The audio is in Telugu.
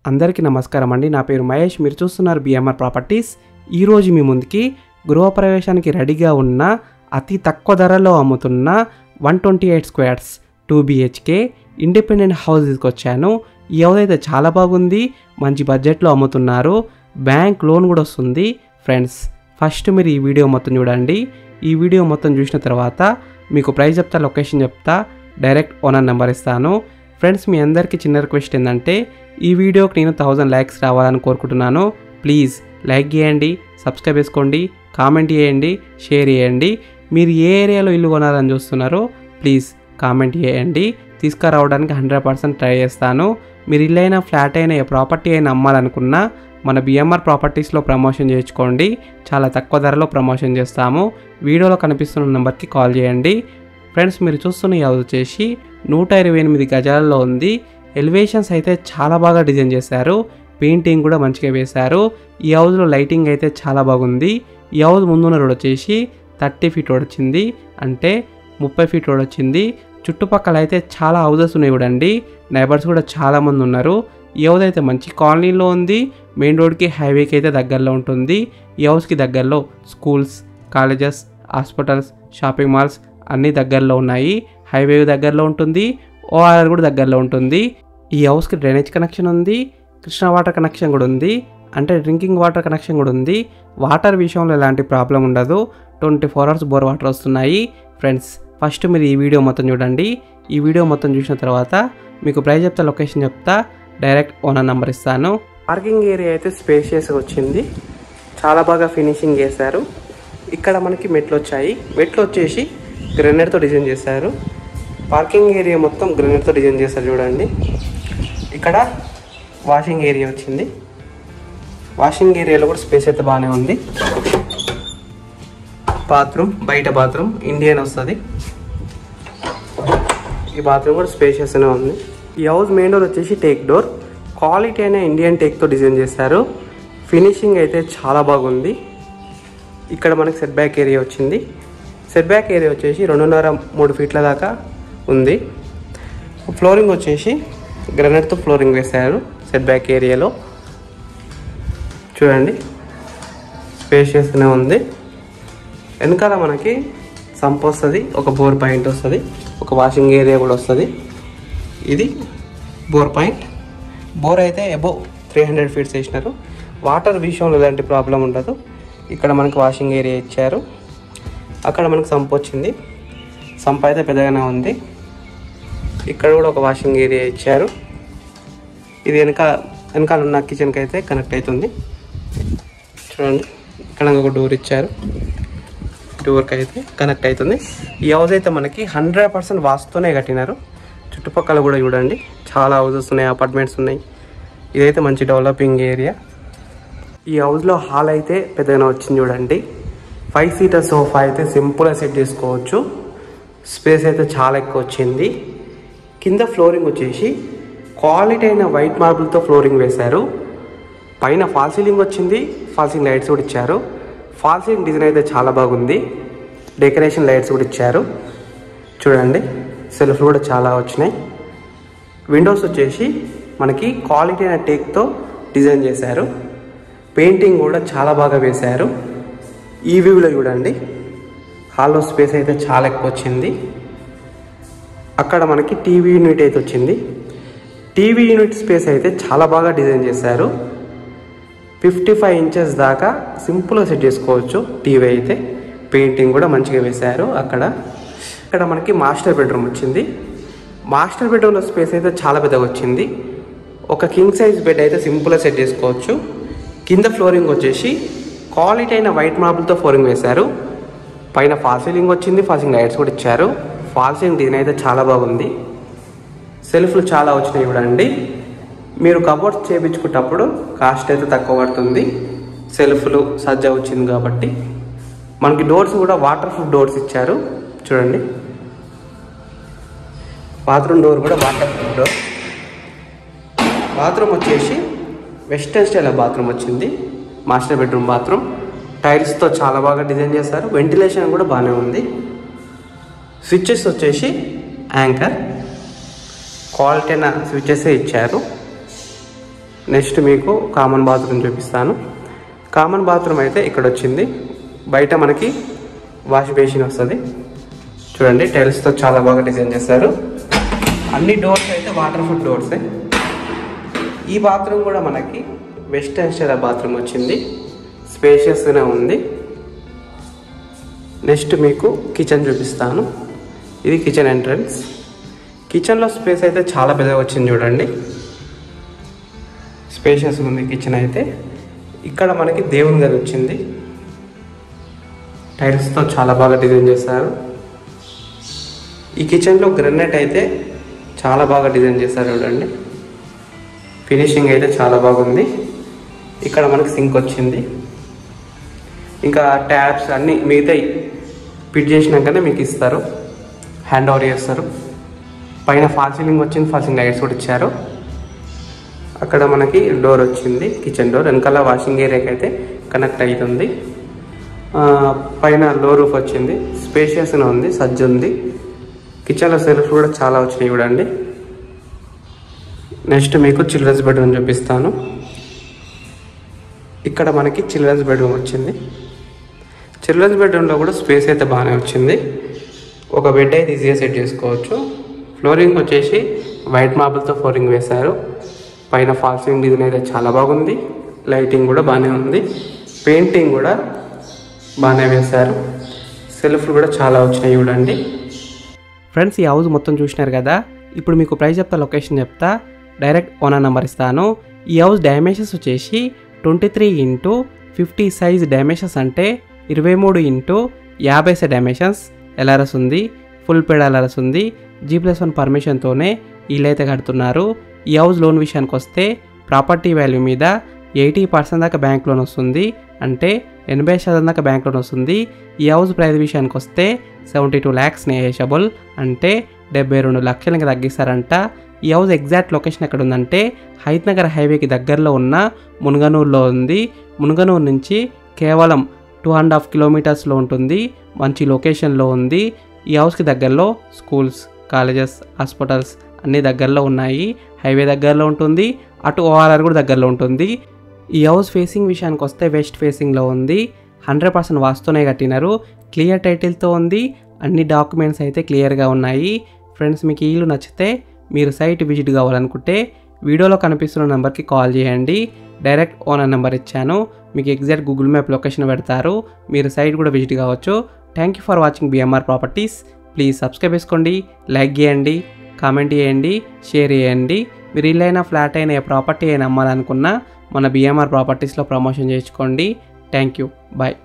అందరికీ నమస్కారం అండి. నా పేరు మహేష్. మీరు చూస్తున్నారు బిఎంఆర్ ప్రాపర్టీస్. ఈరోజు మీ ముందుకి గృహప్రవేశానికి రెడీగా ఉన్న అతి తక్కువ ధరలో అమ్ముతున్న 128 స్క్వేర్స్ 2 BHK ఇండిపెండెంట్ హౌస్ తీసుకొచ్చాను. ఈ హౌస్ అయితే చాలా బాగుంది, మంచి బడ్జెట్లో అమ్ముతున్నారు, బ్యాంక్ లోన్ కూడా వస్తుంది. ఫ్రెండ్స్, ఫస్ట్ మీరు ఈ వీడియో మొత్తం చూడండి. ఈ వీడియో మొత్తం చూసిన తర్వాత మీకు ప్రైస్ చెప్తా, లొకేషన్ చెప్తా, డైరెక్ట్ ఓనర్ నెంబర్ ఇస్తాను. ఫ్రెండ్స్, మీ అందరికీ చిన్న రిక్వెస్ట్ ఏంటంటే ఈ వీడియోకి నేను 1000 లైక్స్ రావాలని కోరుకుంటున్నాను. ప్లీజ్ లైక్ చేయండి, సబ్స్క్రైబ్ చేసుకోండి, కామెంట్ చేయండి, షేర్ చేయండి. మీరు ఏ ఏరియాలో ఇల్లు కొనాలని చూస్తున్నారో ప్లీజ్ కామెంట్ చేయండి. తీసుకురావడానికి 100% ట్రై చేస్తాను. మీరు ఇల్లు అయినా, ఫ్లాట్ అయినా, ఏ ప్రాపర్టీ అయినా అమ్మాలనుకున్నా మన బిఎంఆర్ ప్రాపర్టీస్లో ప్రమోషన్ చేయించుకోండి. చాలా తక్కువ ధరలో ప్రమోషన్ చేస్తాము. వీడియోలో కనిపిస్తున్న నెంబర్కి కాల్ చేయండి. ఫ్రెండ్స్, మీరు చూస్తున్న ఈ హౌస్ వచ్చేసి 128 గజాలలో ఉంది. ఎలివేషన్స్ అయితే చాలా బాగా డిజైన్ చేశారు, పెయింటింగ్ కూడా మంచిగా వేశారు. ఈ హౌస్లో లైటింగ్ అయితే చాలా బాగుంది. ఈ హౌస్ ముందున్న రోడ్ వచ్చేసి 30 ఫీట్ రోడ్ వచ్చింది, అంటే 30 ఫీట్ రోడ్ వచ్చింది. చుట్టుపక్కల అయితే చాలా హౌసెస్ ఉన్నాయి చూడండి, నైబర్స్ కూడా చాలామంది ఉన్నారు. ఈ హౌస్ అయితే మంచి కాలనీలో ఉంది, మెయిన్ రోడ్కి, హైవేకి అయితే దగ్గరలో ఉంటుంది. ఈ హౌస్కి దగ్గరలో schools, colleges, hospitals, shopping malls అన్నీ దగ్గరలో ఉన్నాయి. హైవే దగ్గరలో ఉంటుంది, ఓఆర్ఆర్ కూడా దగ్గరలో ఉంటుంది. ఈ హౌస్కి డ్రైనేజ్ కనెక్షన్ ఉంది, కృష్ణా వాటర్ కనెక్షన్ కూడా ఉంది, అంటే డ్రింకింగ్ వాటర్ కనెక్షన్ కూడా ఉంది. వాటర్ విషయంలో ఎలాంటి ప్రాబ్లం ఉండదు, 24 hours బోర్ వాటర్ వస్తున్నాయి. ఫ్రెండ్స్, ఫస్ట్ మీరు ఈ వీడియో మొత్తం చూడండి. ఈ వీడియో మొత్తం చూసిన తర్వాత మీకు ప్రైస్ చెప్తా, లొకేషన్ చెప్తా, డైరెక్ట్ ఓనర్ నెంబర్ ఇస్తాను. పార్కింగ్ ఏరియా అయితే స్పేషియస్గా వచ్చింది, చాలా బాగా ఫినిషింగ్ చేశారు. ఇక్కడ మనకి మెట్లు వచ్చాయి, మెట్లు వచ్చేసి గ్రెనైట్తో డిజైన్ చేశారు. పార్కింగ్ ఏరియా మొత్తం గ్రెనైట్తో డిజైన్ చేశారు చూడండి. ఇక్కడ వాషింగ్ ఏరియా వచ్చింది, వాషింగ్ ఏరియాలో కూడా స్పేస్ అయితే బాగానే ఉంది. బాత్రూమ్, బయట బాత్రూమ్ ఇండియన్ వస్తుంది. ఈ బాత్రూమ్ కూడా స్పేషియస్గానే ఉంది. ఈ హౌస్ మెయిన్ డోర్ వచ్చేసి టేక్ డోర్, క్వాలిటీ అయిన ఇండియన్ టేక్తో డిజైన్ చేశారు. ఫినిషింగ్ అయితే చాలా బాగుంది. ఇక్కడ మనకి సెట్ బ్యాక్ ఏరియా వచ్చింది. సెట్ బ్యాక్ ఏరియా వచ్చేసి 2.5-3 ఫీట్ల దాకా ఉంది. ఫ్లోరింగ్ వచ్చేసి గ్రానైట్తో ఫ్లోరింగ్ వేశారు సెట్ బ్యాక్ ఏరియాలో. చూడండి, స్పేషియస్గానే ఉంది. వెనకాల మనకి సంప్ వస్తుంది, ఒక బోర్ పాయింట్ వస్తుంది, ఒక వాషింగ్ ఏరియా కూడా వస్తుంది. ఇది బోర్ పాయింట్. బోర్ అయితే అబోవ్ 300 ఫీట్స్ వేసినారు. వాటర్ విషయంలో ఎలాంటి ప్రాబ్లం ఉండదు. ఇక్కడ మనకి వాషింగ్ ఏరియా ఇచ్చారు, అక్కడ మనకు సంప్ వచ్చింది. సంప్ అయితే పెద్దగానే ఉంది. ఇక్కడ కూడా ఒక వాషింగ్ ఏరియా ఇచ్చారు. ఇది వెనకాల ఉన్న కిచెన్కి అయితే కనెక్ట్ అవుతుంది. చూడండి, ఇక్కడ ఒక డోర్ ఇచ్చారు, డోర్కి అయితే కనెక్ట్ అవుతుంది. ఈ హౌస్ అయితే మనకి 100% వాస్తునే కట్టినారు. చుట్టుపక్కల కూడా చూడండి, చాలా హౌసెస్ ఉన్నాయి, అపార్ట్మెంట్స్ ఉన్నాయి. ఇదైతే మంచి డెవలపింగ్ ఏరియా. ఈ హౌస్లో హాల్ అయితే పెద్దగానే వచ్చింది చూడండి. 5 సీటర్ సోఫా అయితే సింపుల్గా సెట్ చేసుకోవచ్చు. స్పేస్ అయితే చాలా ఎక్కువ వచ్చింది. కింద ఫ్లోరింగ్ వచ్చేసి క్వాలిటీ అయిన వైట్ మార్బుల్తో ఫ్లోరింగ్ వేశారు. పైన ఫాల్ సీలింగ్ వచ్చింది, ఫాల్ సీలింగ్ లైట్స్ కూడా ఇచ్చారు. ఫాల్ సీలింగ్ డిజైన్ అయితే చాలా బాగుంది, డెకరేషన్ లైట్స్ కూడా ఇచ్చారు. చూడండి, సెల్ఫ్ కూడా చాలా వచ్చినాయి. విండోస్ వచ్చేసి మనకి క్వాలిటీ అయిన టేక్తో డిజైన్ చేశారు. పెయింటింగ్ కూడా చాలా బాగా వేశారు. ఈ వ్యూలో చూడండి, హాల్లో స్పేస్ అయితే చాలా ఎక్కువ వచ్చింది. అక్కడ మనకి టీవీ యూనిట్ అయితే వచ్చింది. టీవీ యూనిట్ స్పేస్ అయితే చాలా బాగా డిజైన్ చేశారు. 55 ఇంచెస్ దాకా సింపుల్గా సెట్ చేసుకోవచ్చు టీవీ అయితే. పెయింటింగ్ కూడా మంచిగా వేశారు. ఇక్కడ మనకి మాస్టర్ బెడ్రూమ్ వచ్చింది. మాస్టర్ బెడ్రూమ్లో స్పేస్ అయితే చాలా పెద్దగా వచ్చింది. ఒక కింగ్ సైజ్ బెడ్ అయితే సింపుల్గా సెట్ చేసుకోవచ్చు. కింద ఫ్లోరింగ్ వచ్చేసి క్వాలిటీ అయిన వైట్ మార్బుల్తో ఫ్లోరింగ్ వేశారు. పైన ఫాల్ సీలింగ్ వచ్చింది, ఫాల్ సీలింగ్ లైట్స్ కూడా ఇచ్చారు. ఫాల్ సీలింగ్ డిజైన్ అయితే చాలా బాగుంది. సెల్ఫ్లు చాలా వచ్చినాయి చూడండి. మీరు కబోర్డ్స్ చేయించుకున్నప్పుడు కాస్ట్ అయితే తక్కువ పడుతుంది. సెల్ఫ్లు సజ్జ వచ్చింది కాబట్టి. మనకి డోర్స్ కూడా వాటర్ ప్రూఫ్ డోర్స్ ఇచ్చారు. చూడండి, బాత్రూమ్ డోర్ కూడా వాటర్ ప్రూఫ్ డోర్. బాత్రూమ్ వచ్చేసి వెస్టర్న్ స్టైల్ బాత్రూమ్ వచ్చింది. మాస్టర్ బెడ్రూమ్ బాత్రూమ్ టైల్స్తో చాలా బాగా డిజైన్ చేశారు. వెంటిలేషన్ కూడా బాగానే ఉంది. స్విచ్చెస్ వచ్చేసి యాంకర్ క్వాలిటీ అయిన స్విచ్చెస్ ఇచ్చారు. నెక్స్ట్ మీకు కామన్ బాత్రూమ్ చూపిస్తాను. కామన్ బాత్రూమ్ అయితే ఇక్కడ వచ్చింది. బయట మనకి వాష్ బేసిన్ వస్తుంది. చూడండి, టైల్స్తో చాలా బాగా డిజైన్ చేశారు. అన్ని డోర్స్ అయితే వాటర్ ప్రూఫ్ డోర్సే. ఈ బాత్రూమ్ కూడా మనకి వెస్టర్న్ స్టైల్ బాత్రూమ్ వచ్చింది. స్పేషియస్గానే ఉంది. నెక్స్ట్ మీకు కిచెన్ చూపిస్తాను. ఇది కిచెన్ ఎంట్రన్స్. కిచెన్లో స్పేస్ అయితే చాలా పెద్దగా వచ్చింది. చూడండి, స్పేషియస్గా ఉంది కిచెన్ అయితే. ఇక్కడ మనకి దేవుని గది వచ్చింది. టైల్స్తో చాలా బాగా డిజైన్ చేశారు. ఈ కిచెన్లో గ్రానైట్ అయితే చాలా బాగా డిజైన్ చేశారు. చూడండి, ఫినిషింగ్ అయితే చాలా బాగుంది. ఇక్కడ మనకి సింక్ వచ్చింది. ఇంకా ట్యాప్స్ అన్నీ మిగతా ఫిట్ చేసినాకనే మీకు ఇస్తారు, హ్యాండ్ ఓవర్ చేస్తారు. పైన ఫాల్ సీలింగ్ వచ్చింది, ఫాల్ సీలింగ్ లైట్స్ కూడా ఇచ్చారు. అక్కడ మనకి డోర్ వచ్చింది, కిచెన్ డోర్. వెనకాల వాషింగ్ ఏరియాకి అయితే కనెక్ట్ అవుతుంది. పైన లో రూఫ్ వచ్చింది. స్పేషియస్గా ఉంది, సజ్జ ఉంది. కిచెన్లో సెల్ఫ్ కూడా చాలా వచ్చినాయి. చూడండి, నెక్స్ట్ మీకు చిల్డ్రన్స్ బెడ్రూమ్ చూపిస్తాను. ఇక్కడ మనకి చిల్డ్రన్స్ బెడ్రూమ్ వచ్చింది. చిల్డ్రన్స్ బెడ్రూమ్లో కూడా స్పేస్ అయితే బాగానే వచ్చింది. ఒక బెడ్ అయితే ఈజీగా సెట్ చేసుకోవచ్చు. ఫ్లోరింగ్ వచ్చేసి వైట్ మార్బుల్తో ఫ్లోరింగ్ వేశారు. పైన ఫాల్ సీలింగ్ డిజైన్ అయితే చాలా బాగుంది. లైటింగ్ కూడా బాగానే ఉంది. పెయింటింగ్ కూడా బాగానే వేశారు. సెల్ఫ్లు కూడా చాలా వచ్చినాయి. చూడండి ఫ్రెండ్స్, ఈ హౌస్ మొత్తం చూసినారు కదా. ఇప్పుడు మీకు ప్రైస్ చెప్తా, లొకేషన్ చెప్తా, డైరెక్ట్ ఓనర్ నెంబర్ ఇస్తాను. ఈ హౌస్ డైమెన్షన్స్ వచ్చేసి 23x50 సైజ్ డైమెన్షన్స్, అంటే 23x50 డైమెన్షన్స్. ఎల్ఆర్ఎస్ ఉంది, ఫుల్ పేడ్ ఎల్ఆర్ఎస్ ఉంది. G+1 పర్మిషన్తోనే ఇల్లు అయితే కడుతున్నారు. ఈ హౌస్ లోన్ విషయానికి వస్తే ప్రాపర్టీ వాల్యూ మీద 80% దాకా బ్యాంక్ లోన్ వస్తుంది, అంటే 80% దాకా బ్యాంక్ లోన్ వస్తుంది. ఈ హౌస్ ప్రైస్ విషయానికి వస్తే 72 lakhs నెగోషియబుల్, అంటే 72 లక్షలకి తగ్గిస్తారంట. ఈ హౌస్ ఎగ్జాక్ట్ లొకేషన్ ఎక్కడ ఉందంటే హైత్నగర్ హైవేకి దగ్గరలో ఉన్న మునుగనూరులో ఉంది. మునుగనూరు నుంచి కేవలం 2.5 kilometers ఉంటుంది. మంచి లొకేషన్లో ఉంది. ఈ హౌస్కి దగ్గరలో స్కూల్స్, కాలేజెస్, హాస్పిటల్స్ అన్నీ దగ్గరలో ఉన్నాయి. హైవే దగ్గరలో ఉంటుంది, అటు ORR కూడా దగ్గరలో ఉంటుంది. ఈ హౌస్ ఫేసింగ్ విషయానికి వస్తే వెస్ట్ ఫేసింగ్లో ఉంది. 100% వాస్తునే కట్టినారు. క్లియర్ టైటిల్తో ఉంది. అన్ని డాక్యుమెంట్స్ అయితే క్లియర్గా ఉన్నాయి. ఫ్రెండ్స్, మీకు ఈ ఇల్లు నచ్చితే మీరు సైట్ విజిట్ కావాలనుకుంటే వీడియోలో కనిపిస్తున్న నెంబర్కి కాల్ చేయండి. డైరెక్ట్ ఓనర్ నెంబర్ ఇచ్చాను. మీకు ఎగ్జాక్ట్ గూగుల్ మ్యాప్ లొకేషన్ పెడతారు. మీరు సైట్ కూడా విజిట్ కావచ్చు. Thank you for watching BMR properties. Please subscribe చేసుకోండి, లైక్ చేయండి, కామెంట్ చేయండి, షేర్ చేయండి. మీరు ఇల్లు అయినా, ఫ్లాట్ అయినా, ఏ ప్రాపర్టీ అయినా అమ్మాలనుకున్నా మన BMR ప్రాపర్టీస్లో ప్రమోషన్ చేసుకోండి. Thank you, bye.